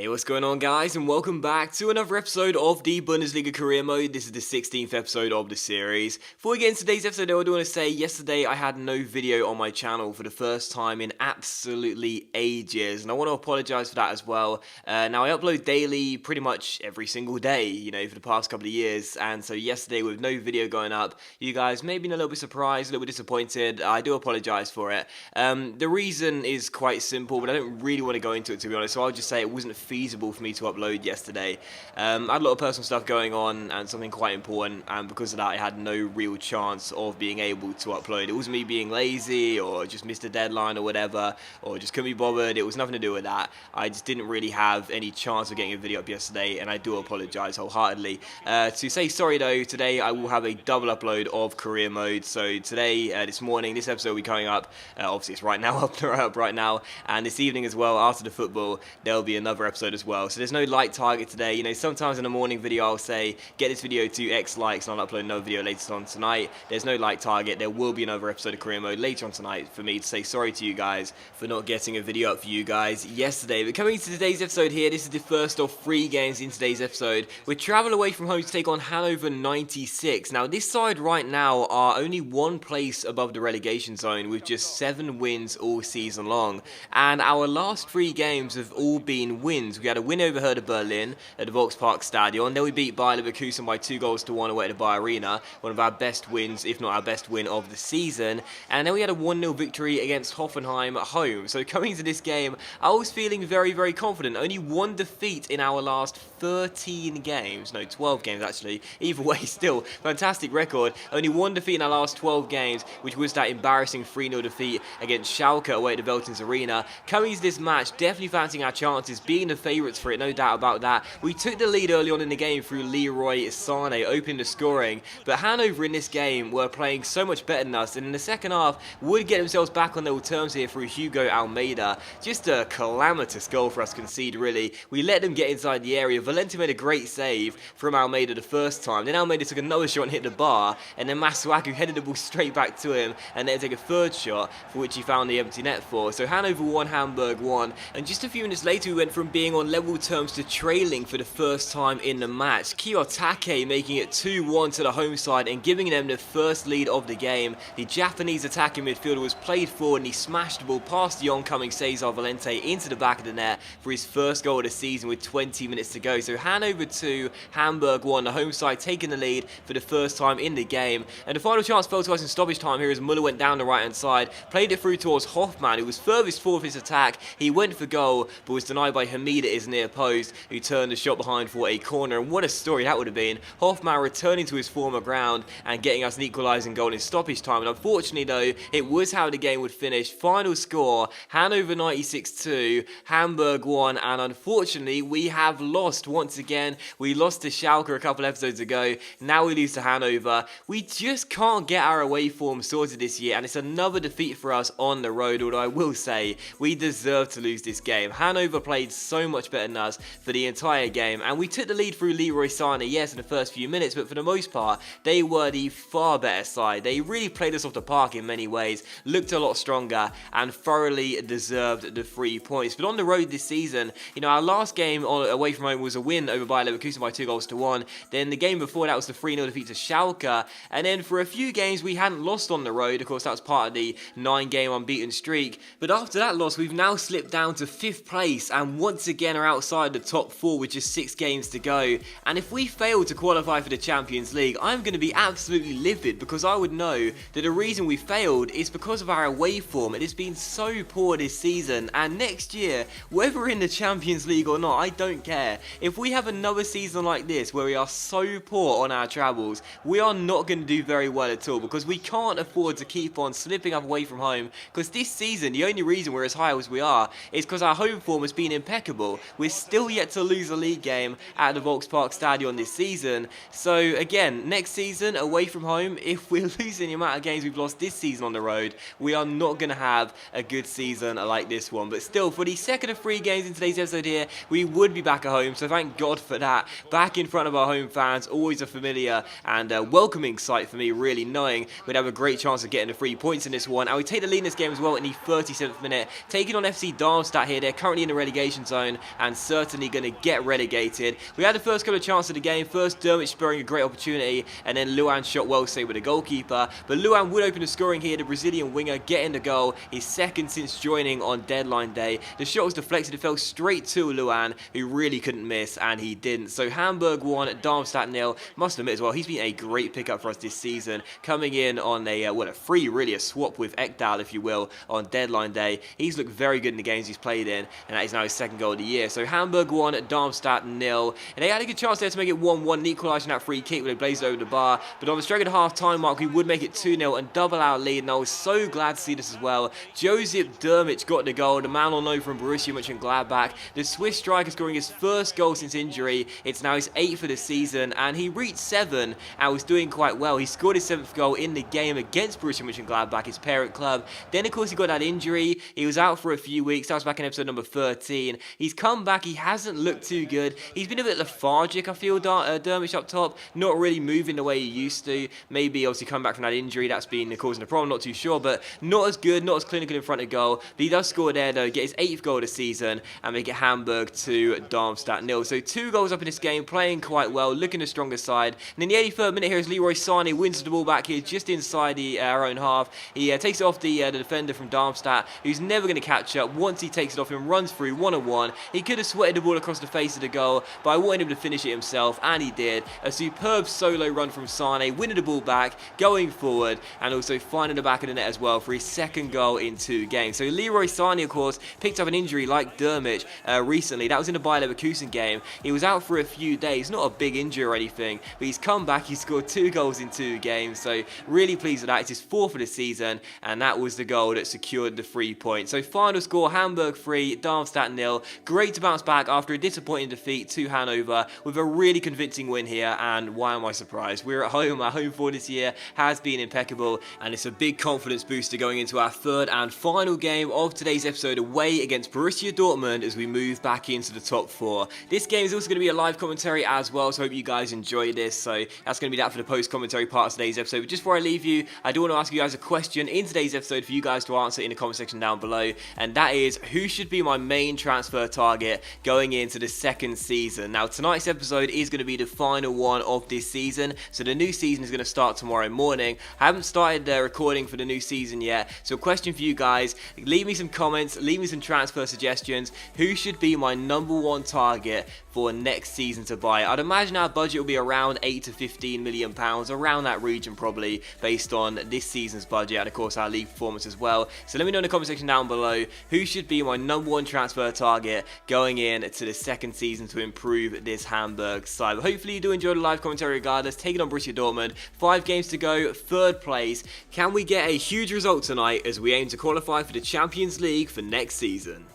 Hey, what's going on, guys, and welcome back to another episode of the Bundesliga Career Mode. This is the 16th episode of the series. Before we get into today's episode, I do want to say yesterday I had no video on my channel for the first time in absolutely ages, and I want to apologize for that as well. Now, I upload daily pretty much every single day, for the past couple of years, and so yesterday with no video going up, you guys may have been a little bit surprised, a little bit disappointed. I do apologize for it. The reason is quite simple, but I don't really want to go into it, to be honest, so I'll just say it wasn't feasible for me to upload yesterday. I had a lot of personal stuff going on and something quite important, and because of that I had no real chance of being able to upload. It wasn't me being lazy or just missed a deadline or whatever, or just couldn't be bothered. It was nothing to do with that. I just didn't really have any chance of getting a video up yesterday, and I do apologise wholeheartedly. To say sorry though, today I will have a double upload of career mode. So today, this morning, this episode will be coming up. Obviously it's right now, up right now, and this evening as well, after the football, there'll be another episode as well. So there's no like target today. Sometimes in the morning video I'll say get this video to X likes and I'll upload another video later on tonight. There's no like target. There will be another episode of career mode later on tonight for me to say sorry to you guys for not getting a video up for you guys yesterday. But coming to today's episode here, this is the first of 3 games in today's episode. We're traveling away from home to take on Hannover 96. Now this side right now are only one place above the relegation zone with just 7 wins all season long, and our last 3 games have all been wins. We had a win over Hertha Berlin at the Volkspark Stadion, then we beat Bayer Leverkusen by 2-1 away at the Bayer Arena, one of our best wins, if not our best win of the season, and then we had a 1-0 victory against Hoffenheim at home. So coming into this game, I was feeling very, very confident. Only 1 defeat in our last 13 games, no, 12 games actually, either way still, fantastic record. Only 1 defeat in our last 12 games, which was that embarrassing 3-0 defeat against Schalke away at the Veltins Arena. Coming into this match, definitely fancying our chances, being the favourites for it, no doubt about that. We took the lead early on in the game through Leroy Sané, opening the scoring, but Hannover in this game were playing so much better than us, and in the second half would get themselves back on their terms here through Hugo Almeida. Just a calamitous goal for us to concede, really. We let them get inside the area. Valente made a great save from Almeida the first time, then Almeida took another shot and hit the bar, and then Masuaku headed the ball straight back to him, and then take a third shot, for which he found the empty net for. So Hannover 1, Hamburg 1, and just a few minutes later we went from being on level terms to trailing for the first time in the match. Kiyotake making it 2-1 to the home side and giving them the first lead of the game. The Japanese attacking midfielder was played forward and he smashed the ball past the oncoming Cesar Valente into the back of the net for his first goal of the season with 20 minutes to go. So Hannover 2, Hamburg 1, the home side taking the lead for the first time in the game. And the final chance fell to us in stoppage time here as Muller went down the right hand side, played it through towards Hoffmann, who was furthest forward of his attack. He went for goal but was denied by Hamida at his near post, who turned the shot behind for a corner. And what a story that would have been. Hoffmann returning to his former ground and getting us an equalising goal in stoppage time. And unfortunately though, it was how the game would finish. Final score, Hannover 96 2, Hamburg 1, and unfortunately we have lost once again. We lost to Schalke a couple episodes ago, now we lose to Hannover. We just can't get our away form sorted this year, and it's another defeat for us on the road, although I will say we deserve to lose this game. Hannover played so much better than us for the entire game, and we took the lead through Leroy Sané, yes, in the first few minutes, but for the most part, they were the far better side. They really played us off the park in many ways, looked a lot stronger, and thoroughly deserved the 3 points. But on the road this season, our last game away from home was a win over Bayer Leverkusen by 2-1. Then the game before that was the 3-0 defeat to Schalke, and then for a few games we hadn't lost on the road. Of course, that was part of the 9-game unbeaten streak, but after that loss, we've now slipped down to 5th place, and once again are outside the top 4 with just 6 games to go. And if we fail to qualify for the Champions League, I'm going to be absolutely livid, because I would know that the reason we failed is because of our away form. It has been so poor this season, and next year, whether we're in the Champions League or not, I don't care. If we have another season like this where we are so poor on our travels, we are not going to do very well at all, because we can't afford to keep on slipping up away from home, because this season the only reason we're as high as we are is because our home form has been impeccable. We're still yet to lose a league game at the Volkspark Stadion this season. So again, next season away from home, if we're losing the amount of games we've lost this season on the road, we are not going to have a good season like this one. But still, for the second of 3 games in today's episode here, we would be back at home, so thank God for that. Back in front of our home fans, always a familiar and welcoming sight for me, really, knowing we'd have a great chance of getting the 3 points in this one. And we take the lead in this game as well in the 37th minute, taking on FC Darmstadt here. They're currently in the relegation zone, zone and certainly going to get relegated. We had the first couple of chances of the game. First, Dermot spurring a great opportunity, and then Luan shot well saved with the goalkeeper. But Luan would open the scoring here. The Brazilian winger getting the goal. His second since joining on deadline day. The shot was deflected. It fell straight to Luan, who really couldn't miss, and he didn't. So Hamburg 1, Darmstadt 0. Must admit as well, he's been a great pickup for us this season, coming in on a free, really, a swap with Ekdal, if you will, on deadline day. He's looked very good in the games he's played in, and that is now his second goal of the year. So Hamburg 1, Darmstadt 0. And they had a good chance there to make it 1-1, equalising that free kick when they blazed over the bar. But on the stroke of the half-time mark, we would make it 2-0 and double our lead, and I was so glad to see this as well. Josip Dermich got the goal, the man on loan from Borussia Mönchengladbach. The Swiss striker scoring his first goal since injury. It's now his 8th for the season, and he reached 7 and was doing quite well. He scored his 7th goal in the game against Borussia Mönchengladbach, his parent club. Then, of course, he got that injury. He was out for a few weeks. That was back in episode number 13. He's come back. He hasn't looked too good. He's been a bit lethargic, I feel, Dermich up top. Not really moving the way he used to. Maybe, obviously, coming back from that injury, that's been causing a problem. Not too sure, but not as good, not as clinical in front of goal. But he does score there, though, get his 8th goal of the season, and make it Hamburg 2, Darmstadt 0. So 2 goals up in this game, playing quite well, looking the stronger side. And in the 83rd minute here is Leroy Sané wins the ball back here just inside our own half. He takes it off the defender from Darmstadt, who's never going to catch up. Once he takes it off him, runs through one-on-one. He could have sweated the ball across the face of the goal, but I wanted him to finish it himself, and he did. A superb solo run from Sané, winning the ball back, going forward, and also finding the back of the net as well for his second goal in 2 games. So Leroy Sané, of course, picked up an injury like Dermich recently. That was in the Bayer Leverkusen game. He was out for a few days, not a big injury or anything, but he's come back. He scored 2 goals in 2 games, so really pleased with that. It's his 4th of the season, and that was the goal that secured the 3 points. So final score, Hamburg 3, Darmstadt 0. Great to bounce back after a disappointing defeat to Hanover with a really convincing win here, and why am I surprised? We're at home. Our home form this year has been impeccable, and it's a big confidence booster going into our 3rd and final game of today's episode away against Borussia Dortmund as we move back into the top 4. This game is also going to be a live commentary as well, so I hope you guys enjoy this. So that's going to be that for the post-commentary part of today's episode. But just before I leave you, I do want to ask you guys a question in today's episode for you guys to answer in the comment section down below, and that is, who should be my main transfer target going into the 2nd season? Now, tonight's episode is going to be the final one of this season, so the new season is going to start tomorrow morning. I haven't started recording for the new season yet, so a question for you guys, leave me some comments, leave me some transfer suggestions. Who should be my number 1 target for next season to buy? I'd imagine our budget will be around 8 to 15 million pounds, around that region probably, based on this season's budget and of course our league performance as well. So let me know in the comment section down below who should be my number 1 transfer target going in to the 2nd season to improve this Hamburg side. But hopefully you do enjoy the live commentary regardless. Taking on Borussia Dortmund, 5 games to go, 3rd place. Can we get a huge result tonight as we aim to qualify for the Champions League for next season?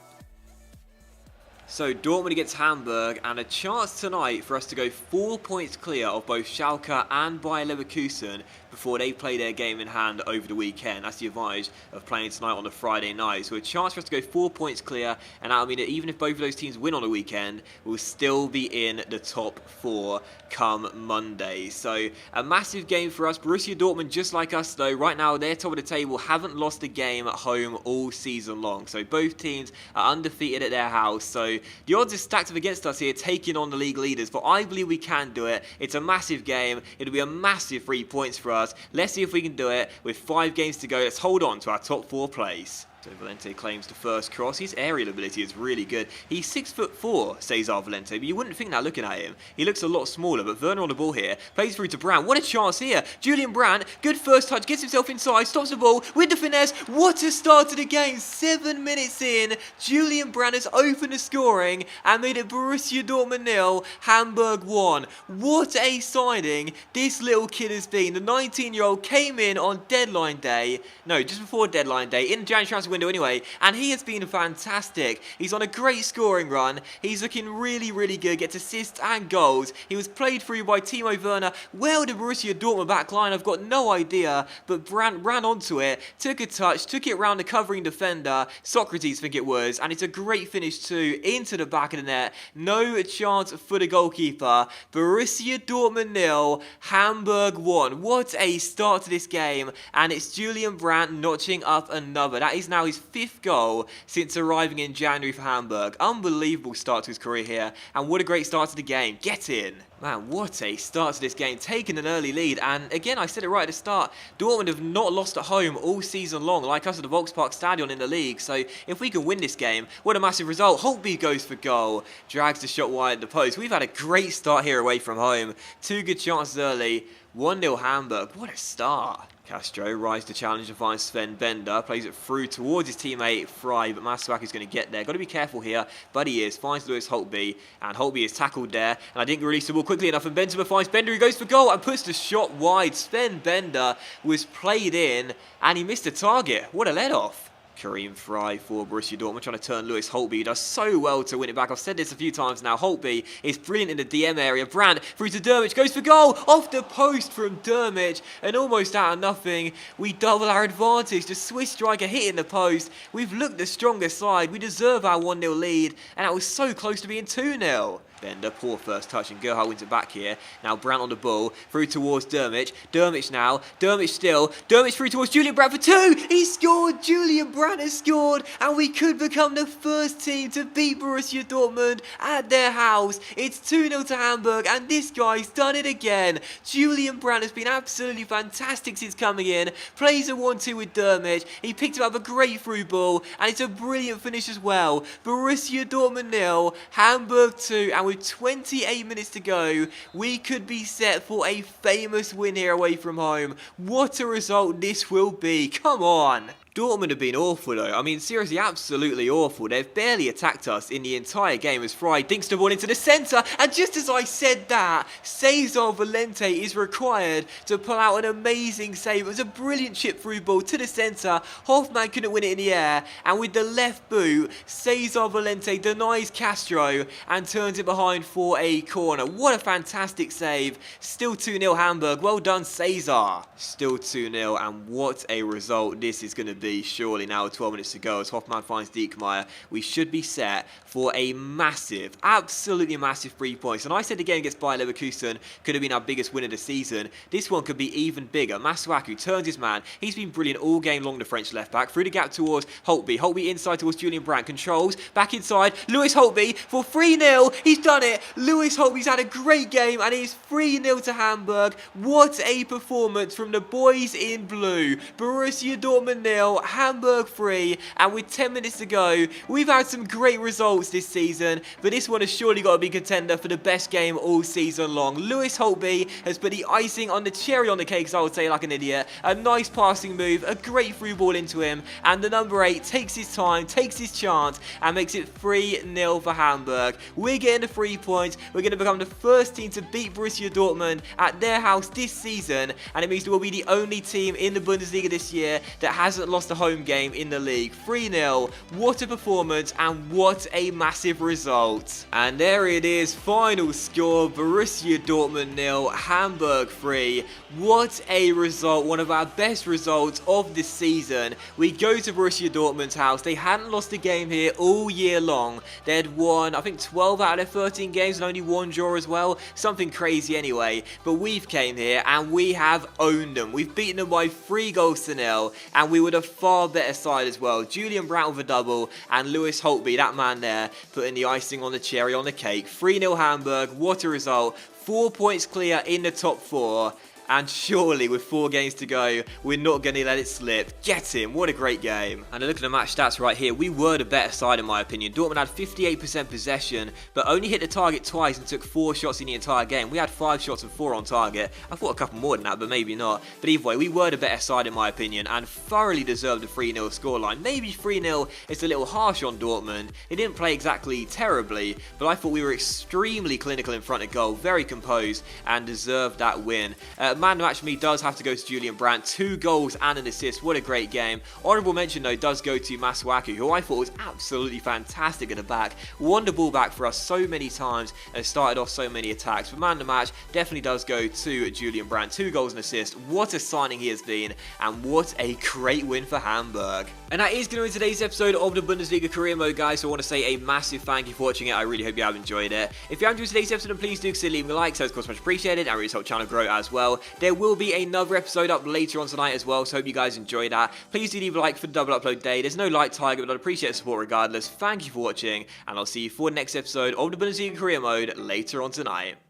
So Dortmund against Hamburg, and a chance tonight for us to go 4 points clear of both Schalke and Bayer Leverkusen before they play their game in hand over the weekend. That's the advantage of playing tonight on a Friday night. So a chance for us to go 4 points clear, and that'll mean that even if both of those teams win on the weekend, we'll still be in the top 4 come Monday. So a massive game for us. Borussia Dortmund, just like us though, right now they're top of the table, haven't lost a game at home all season long. So both teams are undefeated at their house. So the odds are stacked up against us here, taking on the league leaders, but I believe we can do it. It's a massive game. It'll be a massive 3 points for us. Let's see if we can do it with 5 games to go. Let's hold on to our top 4 place. So Valente claims the first cross. His aerial ability is really good. He's 6'4", Cesar Valente, but you wouldn't think that looking at him. He looks a lot smaller, but Werner on the ball here. Plays through to Brandt. What a chance here. Julian Brandt, good first touch, gets himself inside, stops the ball with the finesse. What a start to the game. 7 minutes in, Julian Brandt has opened the scoring and made it Borussia Dortmund 0, Hamburg 1. What a signing this little kid has been. The 19-year-old came in on deadline day. No, just before deadline day, in the January transfer window anyway, and he has been fantastic. He's on a great scoring run. He's looking really, really good. Gets assists and goals. He was played through by Timo Werner. Where did Borussia Dortmund back line? I've got no idea, but Brandt ran onto it, took a touch, took it round the covering defender, Socrates I think it was, and it's a great finish too, into the back of the net. No chance for the goalkeeper. Borussia Dortmund 0, Hamburg 1. What a start to this game, and it's Julian Brandt notching up another. That is now now his 5th goal since arriving in January for Hamburg. Unbelievable start to his career here, and what a great start to the game. Get in! Man, what a start to this game, taking an early lead, and again, I said it right at the start, Dortmund have not lost at home all season long, like us at the Volkspark Stadion in the league, so if we can win this game, what a massive result. Holtby goes for goal, drags the shot wide at the post. We've had a great start here away from home, 2 good chances early, 1-0 Hamburg, what a start. Castro rises to challenge and finds Sven Bender, plays it through towards his teammate Fry, but Masuaku's going to get there. Got to be careful here, but he is. Finds Lewis Holtby, and Holtby is tackled there, and I didn't release the ball quickly enough, and Benzema finds Bender, who goes for goal and puts the shot wide. Sven Bender was played in, and he missed the target. What a let-off. Kareem Fry for Borussia Dortmund, trying to turn Lewis Holtby. He does so well to win it back. I've said this a few times now. Holtby is brilliant in the DM area. Brandt through to Dermich, goes for goal, off the post from Dermich, and almost out of nothing, we double our advantage. The Swiss striker hitting the post. We've looked the stronger side. We deserve our 1-0 lead, and that was so close to being 2-0. Bender, poor first touch, and Gerhardt wins it back here. Now Brandt on the ball, through towards Dermich. Dermich now, Dermich still. Dermich through towards Julian Brandt for 2! He scored! Julian Brandt has scored! And we could become the first team to beat Borussia Dortmund at their house. It's 2-0 to Hamburg, and this guy's done it again. Julian Brandt has been absolutely fantastic since coming in. Plays a 1-2 with Dermich. He picked him up a great through ball, and it's a brilliant finish as well. Borussia Dortmund 0, Hamburg 2, and with 28 minutes to go, we could be set for a famous win here away from home. What a result this will be. Come on. Dortmund have been awful though. I mean, seriously, absolutely awful. They've barely attacked us in the entire game as Fry dinks the ball into the centre. And just as I said that, Cesar Valente is required to pull out an amazing save. It was a brilliant chip through ball to the centre. Hoffman couldn't win it in the air. And with the left boot, Cesar Valente denies Castro and turns it behind for a corner. What a fantastic save. Still 2-0 Hamburg. Well done, Cesar. Still 2-0, and what a result this is going to be. Surely now with 12 minutes to go as Hoffman finds Diekmeyer. We should be set for a massive, absolutely massive 3 points. And I said the game against Bayer Leverkusen could have been our biggest win of the season. This one could be even bigger. Masuaku turns his man. He's been brilliant all game long, the French left back. Through the gap towards Holtby. Holtby inside towards Julian Brandt. Controls. Back inside. Lewis Holtby for 3-0. He's done it. Lewis Holtby's had a great game, and it's 3-0 to Hamburg. What a performance from the boys in blue. Borussia Dortmund 0. Hamburg 3, and with 10 minutes to go, we've had some great results this season, but this one has surely got to be contender for the best game all season long. Lewis Holtby has put the icing on the cherry on the cake, as I would say like an idiot. A nice passing move, a great through ball into him, and the number 8 takes his time, takes his chance, and makes it 3-0 for Hamburg. We're getting the 3 points. We're going to become the first team to beat Borussia Dortmund at their house this season, and it means that we'll be the only team in the Bundesliga this year that hasn't lost a home game in the league. 3-0. What a performance, and what a massive result. And there it is. Final score. Borussia Dortmund 0. Hamburg 3. What a result. One of our best results of this season. We go to Borussia Dortmund's house. They hadn't lost a game here all year long. They had won, I think, 12 out of their 13 games and only 1 draw as well. Something crazy anyway. But we've came here and we have owned them. We've beaten them by 3-0, and we would have far better side as well. Julian Brandt with a double, and Lewis Holtby, that man there, putting the icing on the cherry on the cake. 3-0 Hamburg, what a result. 4 points clear in the top 4. And surely, with 4 games to go, we're not going to let it slip. Get him. What a great game. And look at the match stats right here. We were the better side, in my opinion. Dortmund had 58% possession, but only hit the target twice and took 4 shots in the entire game. We had 5 shots and 4 on target. I thought a couple more than that, but maybe not. But either way, we were the better side, in my opinion, and thoroughly deserved the 3-0 scoreline. Maybe 3-0 is a little harsh on Dortmund. They didn't play exactly terribly, but I thought we were extremely clinical in front of goal, very composed, and deserved that win. Man of the match for me does have to go to Julian Brandt. 2 goals and an assist. What a great game. Honourable mention though does go to Masuaku, who I thought was absolutely fantastic at the back. Won the ball back for us so many times and started off so many attacks. But man of the match definitely does go to Julian Brandt. 2 goals and assist. What a signing he has been, and what a great win for Hamburg. And that is going to be today's episode of the Bundesliga Career Mode, guys. So I want to say a massive thank you for watching it. I really hope you have enjoyed it. If you have enjoyed today's episode, then please do consider leaving a like. So it's of course much appreciated and really helps the channel grow as well. There will be another episode up later on tonight as well, so hope you guys enjoy that. Please do leave a like for the double upload day. There's no like target, but I'd appreciate the support regardless. Thank you for watching, and I'll see you for the next episode of the Bundesliga Career Mode later on tonight.